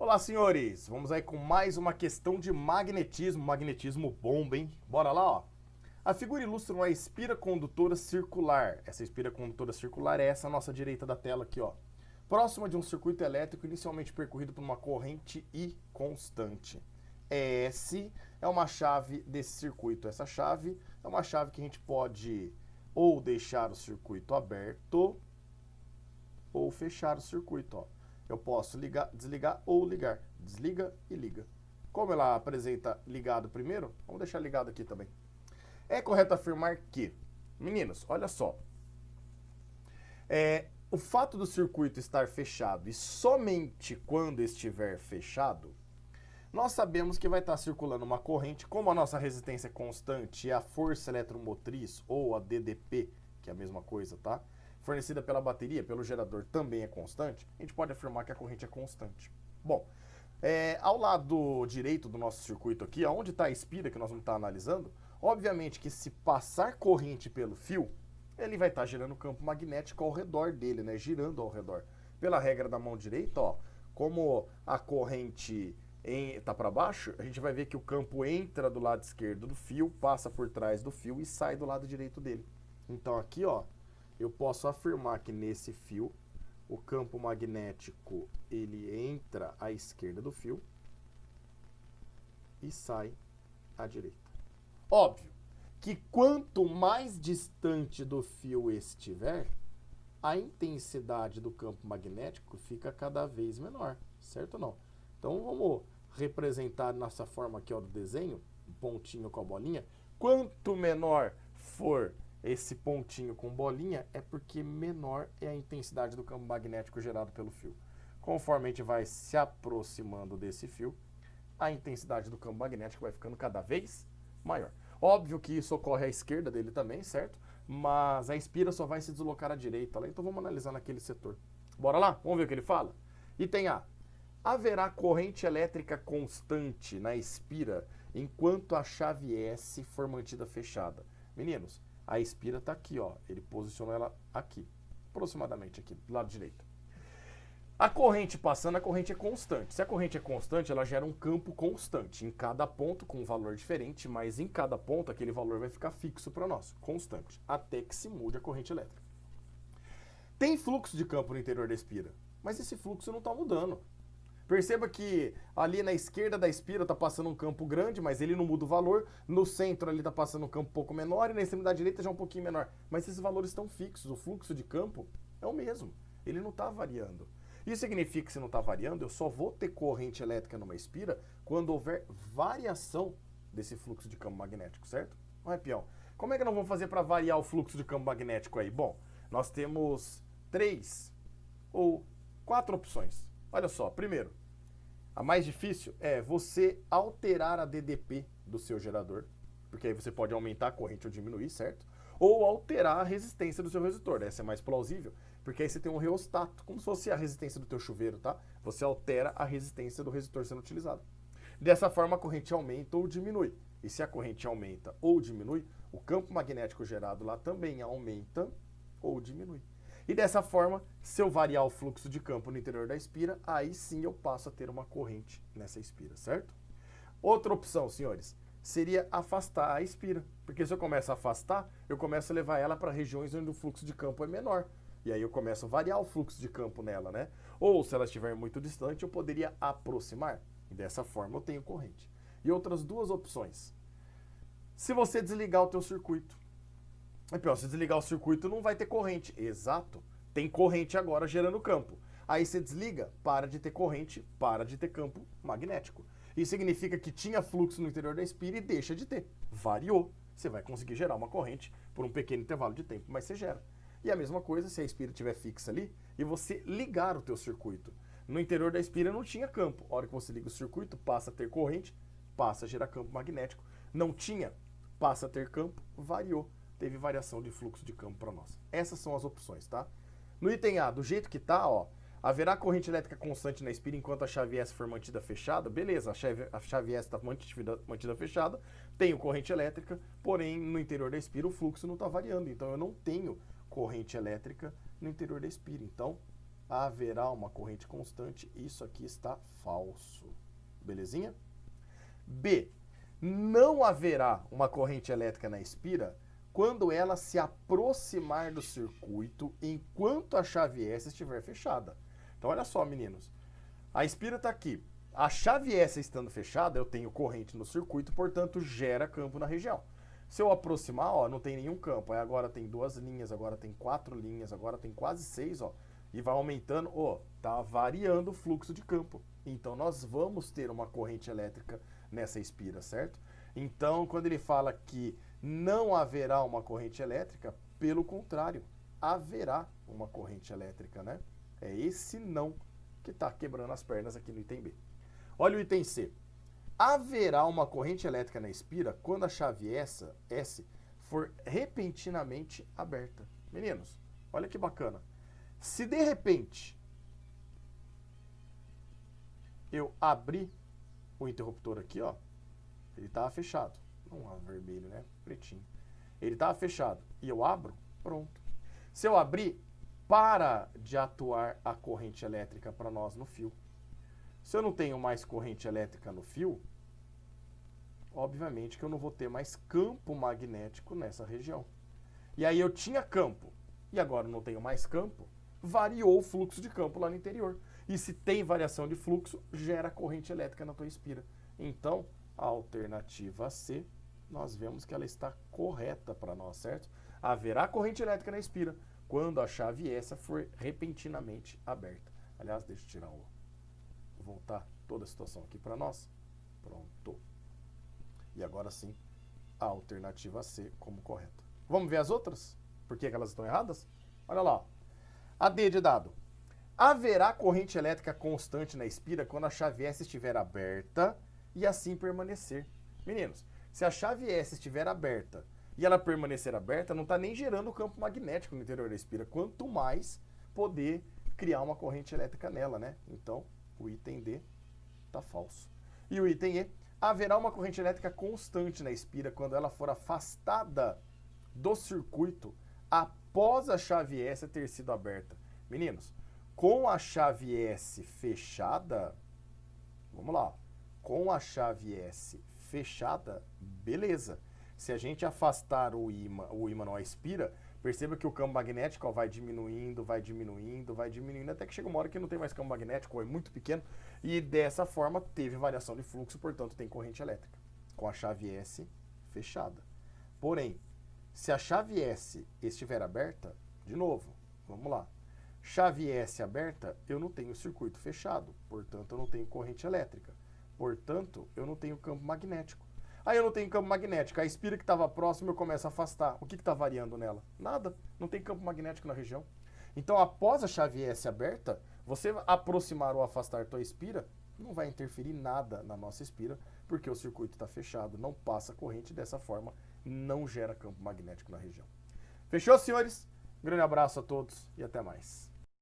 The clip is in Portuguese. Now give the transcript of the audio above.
Olá, senhores! Vamos aí com mais uma questão de magnetismo. Magnetismo bomba, hein? Bora lá, ó. A figura ilustra uma espira condutora circular. Essa espira condutora circular é essa nossa direita da tela aqui, ó. Próxima de um circuito elétrico inicialmente percorrido por uma corrente I constante. S é uma chave desse circuito. Essa chave é uma chave que a gente pode ou deixar o circuito aberto ou fechar o circuito, ó. Eu posso ligar, desligar ou ligar. Desliga e liga. Como ela apresenta ligado primeiro, vamos deixar ligado aqui também. É correto afirmar que, meninos, olha só. O fato do circuito estar fechado e somente quando estiver fechado, nós sabemos que vai estar circulando uma corrente, como a nossa resistência é constante e a força eletromotriz, ou a DDP, que é a mesma coisa, tá? Fornecida pela bateria, pelo gerador, também é constante, a gente pode afirmar que a corrente é constante. Bom, ao lado direito do nosso circuito aqui, onde está a espira que nós vamos estar analisando, obviamente que se passar corrente pelo fio, ele vai estar gerando campo magnético ao redor dele, né? Girando ao redor. Pela regra da mão direita, ó, como a corrente está para baixo, a gente vai ver que o campo entra do lado esquerdo do fio, passa por trás do fio e sai do lado direito dele. Então aqui, ó, eu posso afirmar que nesse fio, o campo magnético ele entra à esquerda do fio e sai à direita. Óbvio que quanto mais distante do fio estiver, a intensidade do campo magnético fica cada vez menor, certo ou não? Então vamos representar nessa forma aqui, ó, do desenho, um pontinho com a bolinha. Quanto menor for esse pontinho com bolinha, é porque menor é a intensidade do campo magnético gerado pelo fio. Conforme a gente vai se aproximando desse fio, a intensidade do campo magnético vai ficando cada vez maior. Óbvio que isso ocorre à esquerda dele também, certo? Mas a espira só vai se deslocar à direita, então vamos analisar naquele setor. Bora lá? Vamos ver o que ele fala? Item A. Haverá corrente elétrica constante na espira enquanto a chave S for mantida fechada. Meninos, a espira está aqui, ó. Ele posicionou ela aqui, aproximadamente aqui, do lado direito. A corrente passando, a corrente é constante. Se a corrente é constante, ela gera um campo constante. Em cada ponto, com um valor diferente, mas em cada ponto, aquele valor vai ficar fixo para nós, constante, até que se mude a corrente elétrica. Tem fluxo de campo no interior da espira, mas esse fluxo não está mudando. Perceba que ali na esquerda da espira está passando um campo grande, mas ele não muda o valor. No centro ali está passando um campo um pouco menor e na extremidade direita já um pouquinho menor. Mas esses valores estão fixos, o fluxo de campo é o mesmo, ele não está variando. Isso significa que se não está variando, eu só vou ter corrente elétrica numa espira quando houver variação desse fluxo de campo magnético, certo? Olha, peão, como é que nós vamos fazer para variar o fluxo de campo magnético aí? Bom, nós temos 3 ou 4 opções. Olha só, primeiro, a mais difícil é você alterar a DDP do seu gerador, porque aí você pode aumentar a corrente ou diminuir, certo? Ou alterar a resistência do seu resistor, essa é mais plausível, porque aí você tem um reostato, como se fosse a resistência do teu chuveiro, tá? Você altera a resistência do resistor sendo utilizado. Dessa forma, a corrente aumenta ou diminui. E se a corrente aumenta ou diminui, o campo magnético gerado lá também aumenta ou diminui. E dessa forma, se eu variar o fluxo de campo no interior da espira, aí sim eu passo a ter uma corrente nessa espira, certo? Outra opção, senhores, seria afastar a espira. Porque se eu começo a afastar, eu começo a levar ela para regiões onde o fluxo de campo é menor. E aí eu começo a variar o fluxo de campo nela, né? Ou se ela estiver muito distante, eu poderia aproximar. E dessa forma eu tenho corrente. E outras duas opções. Se você desligar o teu circuito, é pior, se desligar o circuito não vai ter corrente. Exato. Tem corrente agora gerando campo. Aí você desliga, para de ter corrente, para de ter campo magnético. Isso significa que tinha fluxo no interior da espira e deixa de ter. Variou. Você vai conseguir gerar uma corrente por um pequeno intervalo de tempo, mas você gera. E a mesma coisa se a espira estiver fixa ali e você ligar o teu circuito. No interior da espira não tinha campo. A hora que você liga o circuito, passa a ter corrente, passa a gerar campo magnético. Não tinha, passa a ter campo, variou. Teve variação de fluxo de campo para nós. Essas são as opções, tá? No item A, do jeito que tá, ó, haverá corrente elétrica constante na espira enquanto a chave S for mantida fechada. Beleza, a chave S está mantida fechada, tenho corrente elétrica, porém no interior da espira o fluxo não está variando, então eu não tenho corrente elétrica no interior da espira. Então, haverá uma corrente constante. Isso aqui está falso. Belezinha? B. Não haverá uma corrente elétrica na espira quando ela se aproximar do circuito enquanto a chave S estiver fechada. Então, olha só, meninos. A espira está aqui. A chave S estando fechada, eu tenho corrente no circuito, portanto, gera campo na região. Se eu aproximar, ó, não tem nenhum campo. Aí agora tem 2 linhas, agora tem 4 linhas, agora tem quase 6, ó. E vai aumentando, ó, tá variando o fluxo de campo. Então, nós vamos ter uma corrente elétrica nessa espira, certo? Então, quando ele fala que não haverá uma corrente elétrica, pelo contrário, haverá uma corrente elétrica, né? É esse não que está quebrando as pernas aqui no item B. Olha o item C. Haverá uma corrente elétrica na espira quando a chave S for repentinamente aberta. Meninos, olha que bacana. Se de repente eu abrir o interruptor aqui, ó, ele estava fechado. Não é vermelho, né? Pretinho. Ele estava fechado. E eu abro, pronto. Se eu abrir, para de atuar a corrente elétrica para nós no fio. Se eu não tenho mais corrente elétrica no fio, obviamente que eu não vou ter mais campo magnético nessa região. E aí eu tinha campo, e agora não tenho mais campo, variou o fluxo de campo lá no interior. E se tem variação de fluxo, gera corrente elétrica na tua espira. Então, a alternativa C, nós vemos que ela está correta para nós, certo? Haverá corrente elétrica na espira quando a chave S for repentinamente aberta. Aliás, deixa eu tirar voltar toda a situação aqui para nós. Pronto. E agora sim, a alternativa C como correta. Vamos ver as outras? Por que elas estão erradas? Olha lá. A D de dado. Haverá corrente elétrica constante na espira quando a chave S estiver aberta e assim permanecer. Meninos, se a chave S estiver aberta e ela permanecer aberta, não está nem gerando campo magnético no interior da espira. Quanto mais poder criar uma corrente elétrica nela, né? Então, o item D está falso. E o item E, haverá uma corrente elétrica constante na espira quando ela for afastada do circuito após a chave S ter sido aberta. Meninos, com a chave S fechada, vamos lá, com a chave S fechada, beleza. Se a gente afastar o ímã não a espira, perceba que o campo magnético, ó, vai diminuindo, até que chega uma hora que não tem mais campo magnético, ou é muito pequeno, e dessa forma teve variação de fluxo, portanto tem corrente elétrica, com a chave S fechada. Porém, se a chave S estiver aberta, de novo, vamos lá, chave S aberta, eu não tenho circuito fechado, portanto eu não tenho corrente elétrica, portanto eu não tenho campo magnético. Aí eu não tenho campo magnético, a espira que estava próxima eu começo a afastar. O que está variando nela? Nada, não tem campo magnético na região. Então, após a chave S aberta, você aproximar ou afastar a tua espira, não vai interferir nada na nossa espira, porque o circuito está fechado, não passa corrente, dessa forma não gera campo magnético na região. Fechou, senhores? Grande abraço a todos e até mais.